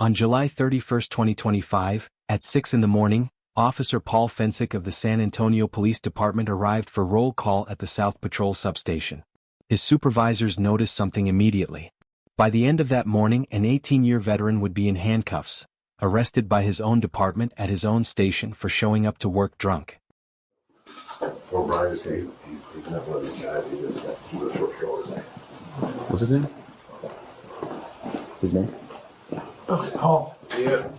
On July 31, 2025, at 6 in the morning, Officer Paul Fensick of the San Antonio Police Department arrived for roll call at the South Patrol substation. His supervisors noticed something immediately. By the end of that morning, an 18-year veteran would be in handcuffs, arrested by his own department at his own station for showing up to work drunk. Well, Brian's case, he's not one of these guys. He's a short shoulders. What's his name? His name? Okay, Paul. Yeah.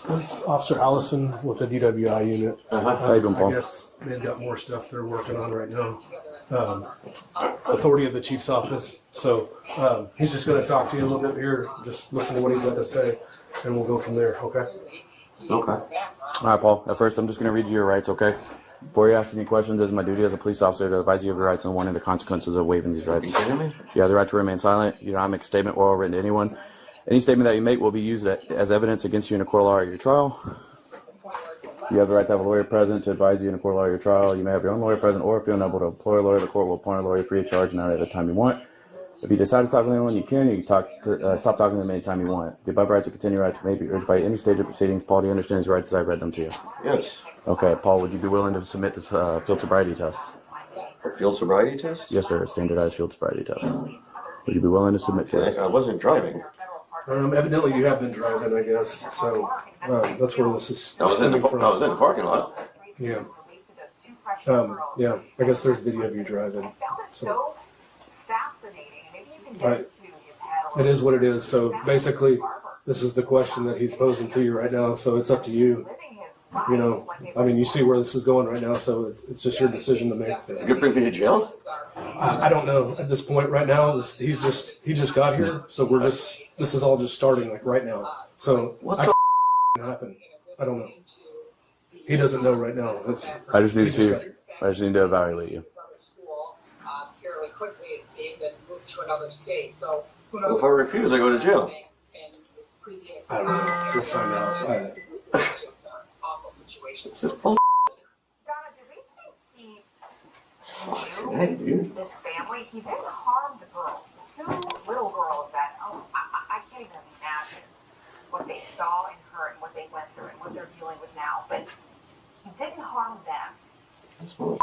This is Officer Allison with the DWI unit. How you doing, Paul? I guess they've got more stuff they're working on right now. Authority of the Chief's office. So he's just going to talk to you a little bit here. Just listen to what he's got to say, and we'll go from there, okay? Okay. All right, Paul. At first, I'm just going to read you your rights, okay? Before you ask any questions, it is my duty as a police officer to advise you of your rights and warning the consequences of waiving these rights. You have the right to remain silent. You do not make a statement oral or written to anyone. Any statement that you make will be used as evidence against you in a court of law or your trial. You have the right to have a lawyer present to advise you in a court of law or your trial. You may have your own lawyer present, or if you're unable to employ a lawyer, the court will appoint a lawyer free of charge and at the time you want. If you decide to talk to anyone, you can. You can stop talking to them anytime you want. The above rights and continued rights may be urged by any stage of proceedings. Paul, do you understand these rights as I've read them to you? Yes. Okay, Paul, would you be willing to submit this field sobriety test? A field sobriety test? Yes, sir, a standardized field sobriety test. Would you be willing to submit to it? I wasn't driving. Evidently, you have been driving, I guess. So that's where this is I was in stemming from. the parking lot. Yeah. Yeah. I guess there's video of you driving. So. It is what it is. So basically, this is the question that he's posing to you right now. So it's up to you. You know, I mean, you see where this is going right now. So it's just your decision to make. You could bring me to jail? I don't know at this point right now. He just got here. So this is all just starting like right now. So what the happened? I don't know. He doesn't know right now. I just need to evaluate you. Well, if I refuse, I go to jail. I don't know. We'll find out. It's just bull. Hey, dude. This family, he didn't harm the girls. The two little girls that, I can't even imagine what they saw and heard and what they went through and what they're dealing with now. But he didn't harm them. That's bull.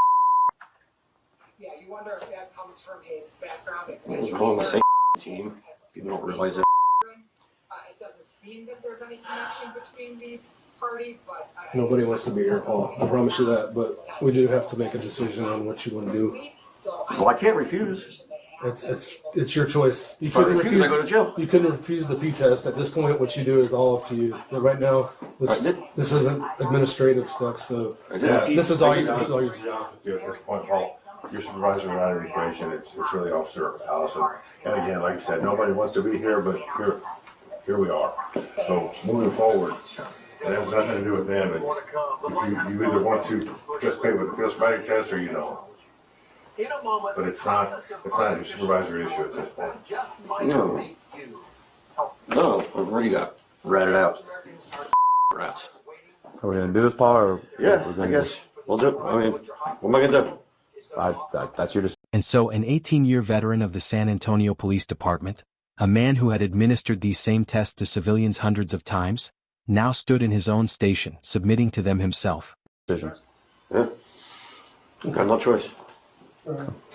Yeah, you wonder if that comes from his background. We're on the same team. People don't realize it. It doesn't seem that there's any connection between these parties, but Nobody wants to be here, Paul. I promise you that. But we do have to make a decision on what you want to do. Well, I can't refuse. It's your choice. You If I couldn't refuse, I go to jail. You couldn't refuse the P test. At this point, what you do is all up to you. But right now, this isn't administrative stuff. So this is all you. This is all you. At this point, Paul, your supervisor out of the equation. It's really Officer Allison. And again, like you said, nobody wants to be here, but here we are. So moving forward, it has nothing to do with them. It's you either want to participate with the field sobriety test or you don't. But it's not your supervisor issue at this point. No, I've already got ratted out. Rats. Are we going to do this, Paul? Or Yeah, I guess we'll do it. I mean, what am I going to do? That's your decision. And so an 18-year veteran of the San Antonio Police Department, a man who had administered these same tests to civilians hundreds of times, now stood in his own station, submitting to them himself. Decision. Yeah. I have no choice.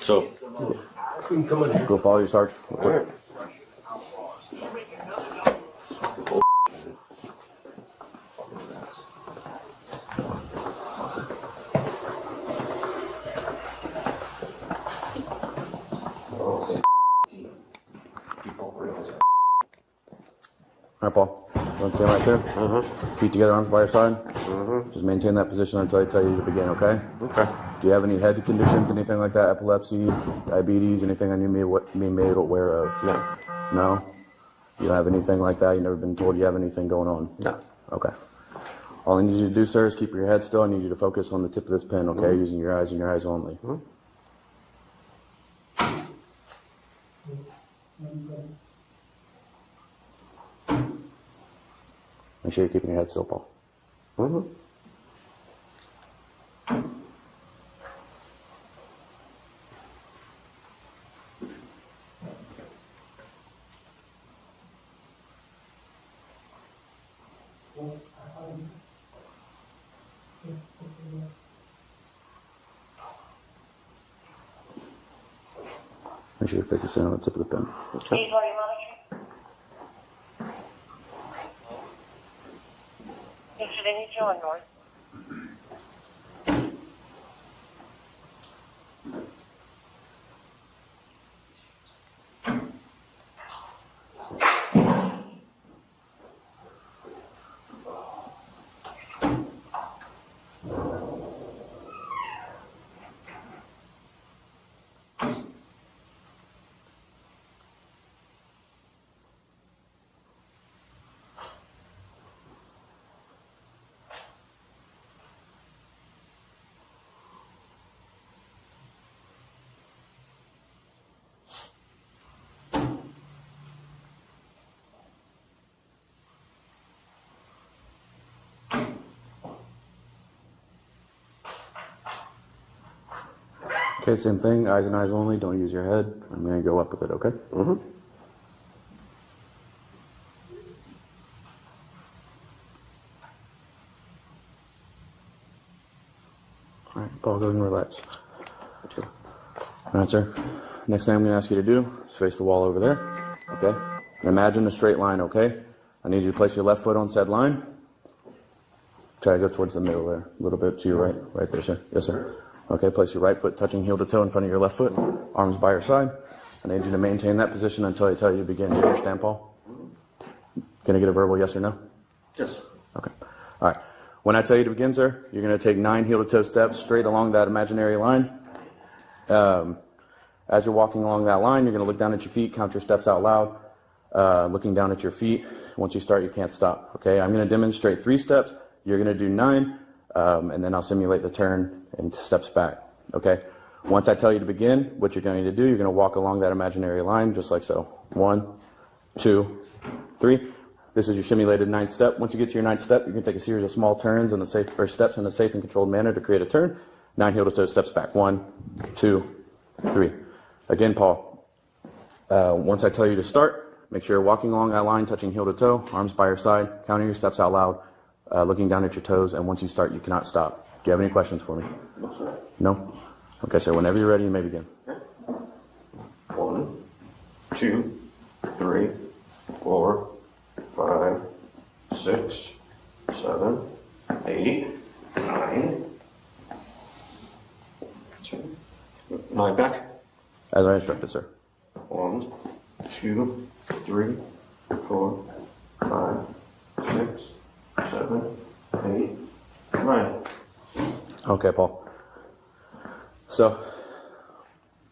So, You can come in here. Go follow your sergeant. all right. All right, Paul. Want to stand right there? Feet together, arms by your side. Just maintain that position until I tell you to begin, okay? Okay. Do you have any head conditions, anything like that? Epilepsy, diabetes, anything I need to be made aware of? No. No? You don't have anything like that? You've never been told you have anything going on? No. Okay. All I need you to do, sir, is keep your head still. I need you to focus on the tip of this pen, okay? Using your eyes and your eyes only. Make sure you're keeping your head still, Paul. Make sure you focus in on the tip of the pen. Okay. Okay, same thing, eyes and eyes only, don't use your head. I'm gonna go up with it, okay? Mm-hmm. All right, Paul, go ahead and relax. All right, sir. Next thing I'm gonna ask you to do is face the wall over there, okay? And imagine a straight line, okay? I need you to place your left foot on said line. Try to go towards the middle there, a little bit to your right. Right there, sir. Yes, sir. Okay, place your right foot touching heel to toe in front of your left foot, arms by your side. I need you to maintain that position until I tell you to begin. Do you understand, Paul? Can I get a verbal yes or no? Yes. Okay. All right. When I tell you to begin, sir, you're going to take 9 heel to toe steps straight along that imaginary line. As you're walking along that line, you're going to look down at your feet, count your steps out loud, looking down at your feet. Once you start, you can't stop. Okay, I'm going to demonstrate 3 steps. You're going to do 9, and then I'll simulate the turn and steps back. Okay. Once I tell you to begin, what you're going to do, you're going to walk along that imaginary line just like so. 1, 2, 3. This is your simulated 9th step. Once you get to your 9th step, you can take a series of small turns in steps in a safe and controlled manner to create a turn. 9 heel to toe steps back. 1, 2, 3. Again, Paul. Once I tell you to start, make sure you're walking along that line, touching heel to toe, arms by your side, counting your steps out loud, looking down at your toes, and once you start, you cannot stop. Do you have any questions for me? No, sir. No? Okay, sir, whenever you're ready, you may begin. 1, 2, 3, 4, 5, 6, 7, 8, 9. 9 back. As I instructed, sir. 1, 2, 3, 4, 5, 6, 7, 8, 9. Okay, Paul. So,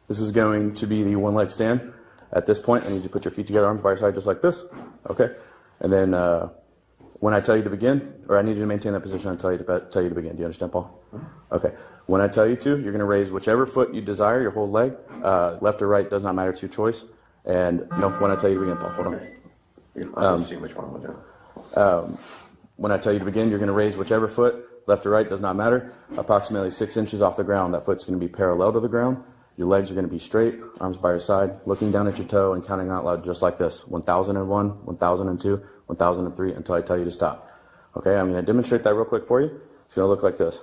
this is going to be the one leg stand. At this point, I need you to put your feet together, arms by your side, just like this. Okay? And then, when I tell you to begin, or I need you to maintain that position, I'll tell you to begin. Do you understand, Paul? Okay. When I tell you to, you're going to raise whichever foot you desire, your whole leg. Left or right, does not matter, it's your choice. And, no, when I tell you to begin, Paul, hold on. Yeah, I'll just see which one we'll do. When I tell you to begin, you're going to raise whichever foot, left or right, does not matter, approximately 6 inches off the ground. That foot's going to be parallel to the ground. Your legs are going to be straight, arms by your side, looking down at your toe and counting out loud just like this. 1001, 1002, 1003 until I tell you to stop. Okay, I'm going to demonstrate that real quick for you. It's going to look like this.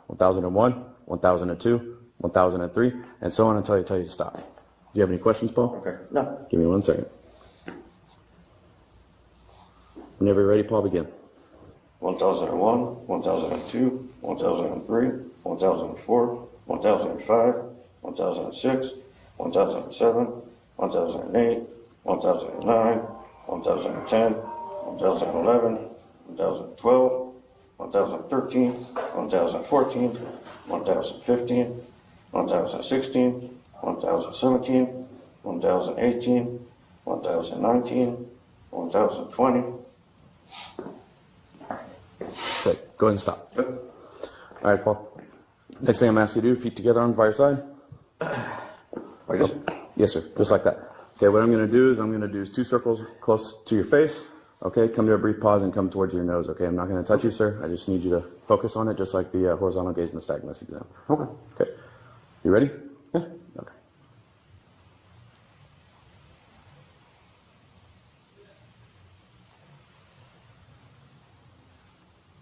1001, 1002, 1003, and so on until I tell you to stop. Do you have any questions, Paul? Okay. No. Give me 1 second. Whenever you're ready, Paul, begin. 1001, 1002, 1003, 1004, 1005, 1006, 1007, 1008, 1009, 1010, 1011, 1012, 1013, 1014, 1015, 1016, 1017, 1018, 1019, 1020. Okay, go ahead and stop. All right, Paul. Next thing I'm asking you to do, feet together, arms by your side. Like this? Yes, sir, just like that. Okay, what I'm going to do is 2 circles close to your face. Okay, come to a brief pause and come towards your nose. Okay, I'm not going to touch you, sir. I just need you to focus on it, just like the horizontal gaze and nystagmus exam. Okay. Okay, you ready? Yeah. Okay.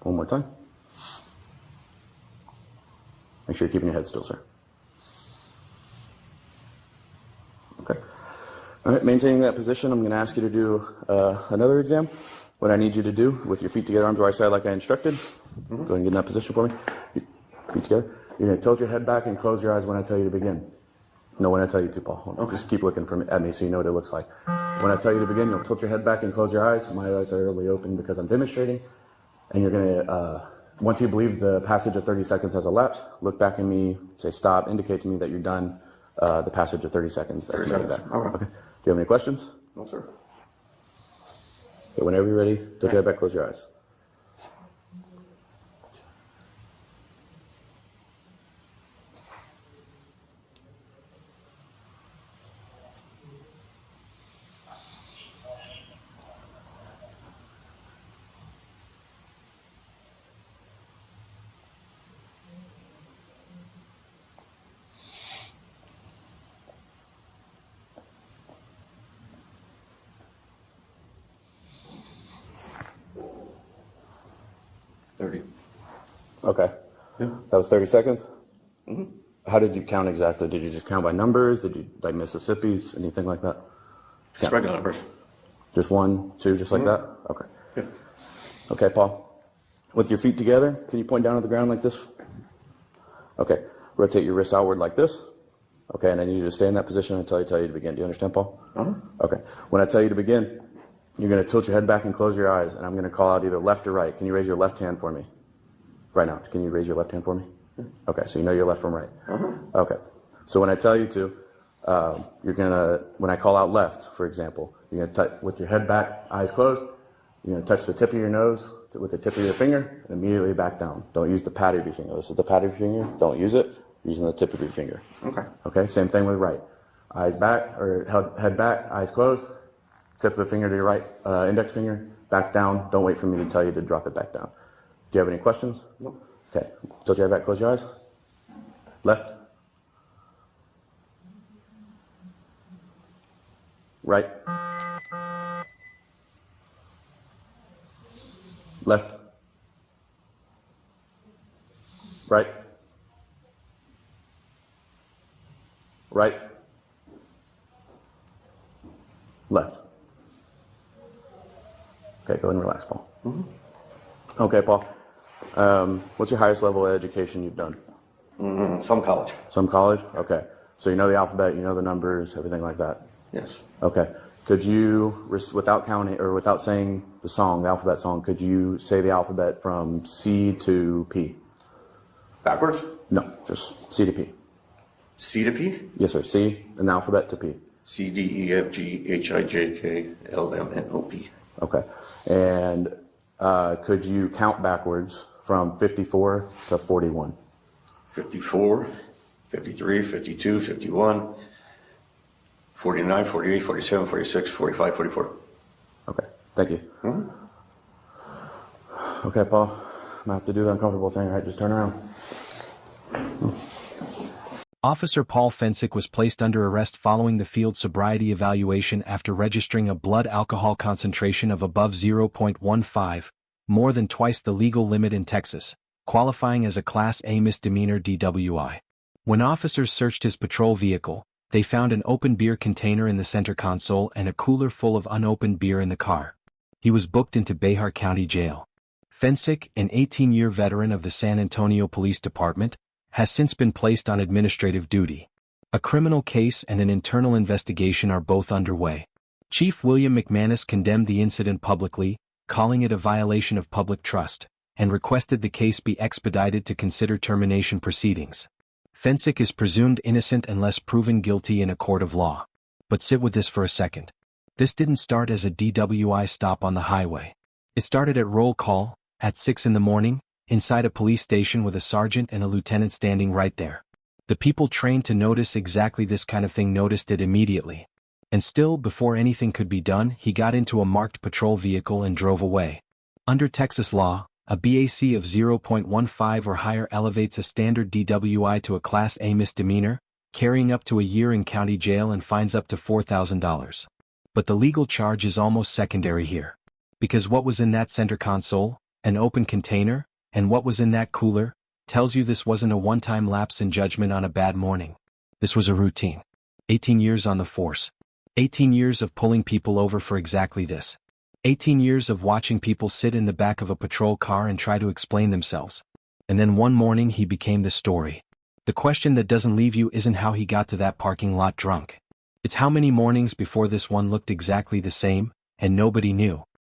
One more time. Make sure you're keeping your head still, sir. Okay. All right, maintaining that position, I'm going to ask you to do another exam. What I need you to do with your feet together, arms right side like I instructed. Go ahead and get in that position for me. Feet together. You're going to tilt your head back and close your eyes when I tell you to begin. No, when I tell you to, Paul. Okay. Just keep looking at me so you know what it looks like. When I tell you to begin, you'll tilt your head back and close your eyes. My eyes are really open because I'm demonstrating. And you're going to, once you believe the passage of 30 seconds has elapsed, look back at me, say stop, indicate to me that you're done the passage of 30 seconds. 30 seconds. Okay. Do you have any questions? No, sir. Okay, whenever you're ready, tilt your head back, close your eyes. Okay. Yeah. That was 30 seconds? Mm-hmm. How did you count exactly? Did you just count by numbers? Did you, like Mississippi's, anything like that? Just regular numbers. Just 1, 2, just like that? Okay. Yeah. Okay, Paul. With your feet together, can you point down to the ground like this? Okay. Rotate your wrists outward like this. Okay, and I need you to stay in that position until I tell you to begin. Do you understand, Paul? Uh-huh. Okay. When I tell you to begin, you're going to tilt your head back and close your eyes, and I'm going to call out either left or right. Can you raise your left hand for me? Right now. Can you raise your left hand for me? Okay, so you know your left from right. Uh-huh. Okay. So when I tell you to, you're going to, when I call out left, for example, you're going to touch with your head back, eyes closed, you're going to touch the tip of your nose with the tip of your finger and immediately back down. Don't use the pad of your finger. This is the pad of your finger. Don't use it. You're using the tip of your finger. Okay. Okay, same thing with right. Eyes back, or head back, eyes closed, tip of the finger to your right index finger, back down. Don't wait for me to tell you to drop it back down. Do you have any questions? No. Okay. Tilt your head back, close your eyes. Left. Right. Left. Right. Right. Left. Okay, go ahead and relax, Paul. Mm-hmm. Okay, Paul. What's your highest level of education you've done? Some college. Some college? Okay. So you know the alphabet, you know the numbers, everything like that? Yes. Okay. Could you, without counting or without saying the song, the alphabet song, could you say the alphabet from C to P? Backwards? No, just C to P. C to P? Yes, sir. C and the alphabet to P. C, D, E, F, G, H, I, J, K, L, M, N, O, P. Okay. And could you count backwards from 54 to 41? 54, 53, 52, 51, 49, 48, 47, 46, 45, 44. Okay. Thank you. Mm-hmm. Okay, Paul. I'm going to have to do the uncomfortable thing, right? Just turn around. Officer Paul Fensick was placed under arrest following the field sobriety evaluation after registering a blood alcohol concentration of above 0.15, more than twice the legal limit in Texas, qualifying as a Class A misdemeanor DWI. When officers searched his patrol vehicle, they found an open beer container in the center console and a cooler full of unopened beer in the car. He was booked into Behar County Jail. Fensick, an 18-year veteran of the San Antonio Police Department, has since been placed on administrative duty. A criminal case and an internal investigation are both underway. Chief William McManus condemned the incident publicly, calling it a violation of public trust, and requested the case be expedited to consider termination proceedings. Fensick is presumed innocent unless proven guilty in a court of law. But sit with this for a second. This didn't start as a DWI stop on the highway. It started at roll call, at 6 in the morning, inside a police station with a sergeant and a lieutenant standing right there. The people trained to notice exactly this kind of thing noticed it immediately. And still, before anything could be done, he got into a marked patrol vehicle and drove away. Under Texas law, a BAC of 0.15 or higher elevates a standard DWI to a Class A misdemeanor, carrying up to a year in county jail and fines up to $4,000. But the legal charge is almost secondary here. Because what was in that center console, An open container, and what was in that cooler, tells you this wasn't a one-time lapse in judgment on a bad morning. This was a routine. 18 years on the force. 18 years of pulling people over for exactly this. 18 years of watching people sit in the back of a patrol car and try to explain themselves. And then one morning he became the story. The question that doesn't leave you isn't how he got to that parking lot drunk. It's how many mornings before this one looked exactly the same, and nobody knew.